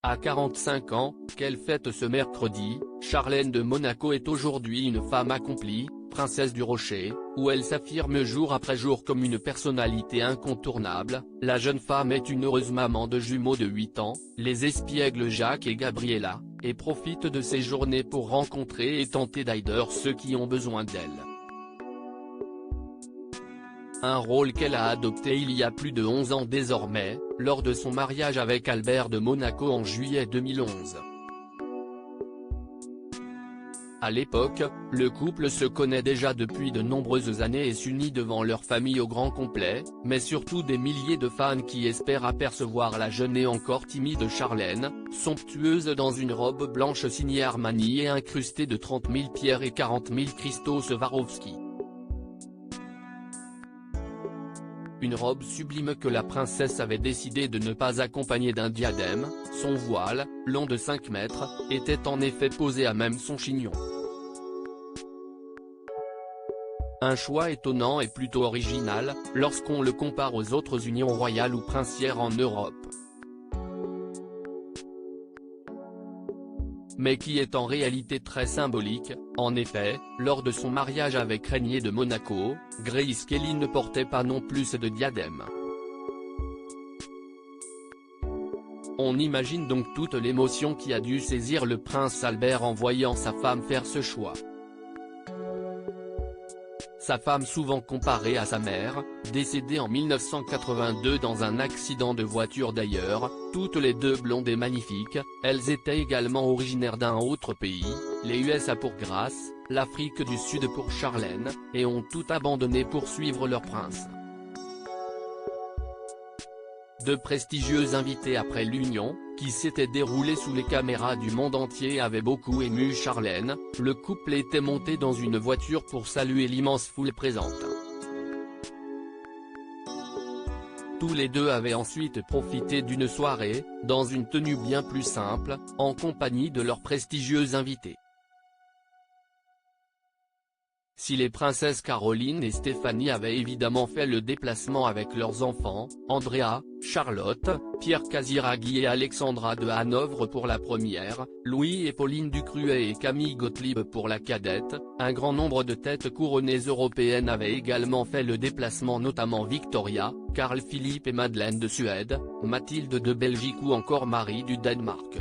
À 45 ans, qu'elle fête ce mercredi, Charlène de Monaco est aujourd'hui une femme accomplie, princesse du Rocher, où elle s'affirme jour après jour comme une personnalité incontournable. La jeune femme est une heureuse maman de jumeaux de 8 ans, les espiègles Jacques et Gabriella, et profite de ses journées pour rencontrer et tenter d'aider ceux qui ont besoin d'elle. Un rôle qu'elle a adopté il y a plus de 11 ans désormais, lors de son mariage avec Albert de Monaco en juillet 2011. À l'époque, le couple se connaît déjà depuis de nombreuses années et s'unit devant leur famille au grand complet, mais surtout des milliers de fans qui espèrent apercevoir la jeune et encore timide Charlène, somptueuse dans une robe blanche signée Armani et incrustée de 30 000 pierres et 40 000 cristaux Swarovski. Une robe sublime que la princesse avait décidé de ne pas accompagner d'un diadème. Son voile, long de 5 mètres, était en effet posé à même son chignon. Un choix étonnant et plutôt original, lorsqu'on le compare aux autres unions royales ou princières en Europe. Mais qui est en réalité très symbolique. En effet, lors de son mariage avec Régnier de Monaco, Grace Kelly ne portait pas non plus de diadème. On imagine donc toute l'émotion qui a dû saisir le prince Albert en voyant sa femme faire ce choix. Sa femme, souvent comparée à sa mère, décédée en 1982 dans un accident de voiture d'ailleurs, toutes les deux blondes et magnifiques, elles étaient également originaires d'un autre pays, les USA pour Grace, l'Afrique du Sud pour Charlène, et ont tout abandonné pour suivre leur prince. De prestigieux invités après l'union, qui s'était déroulée sous les caméras du monde entier, avaient beaucoup ému Charlène. Le couple était monté dans une voiture pour saluer l'immense foule présente. Tous les deux avaient ensuite profité d'une soirée, dans une tenue bien plus simple, en compagnie de leurs prestigieux invités. Si les princesses Caroline et Stéphanie avaient évidemment fait le déplacement avec leurs enfants, Andrea, Charlotte, Pierre Casiraghi et Alexandra de Hanovre pour la première, Louis et Pauline Ducruet et Camille Gottlieb pour la cadette, un grand nombre de têtes couronnées européennes avaient également fait le déplacement, notamment Victoria, Carl Philippe et Madeleine de Suède, Mathilde de Belgique ou encore Marie du Danemark.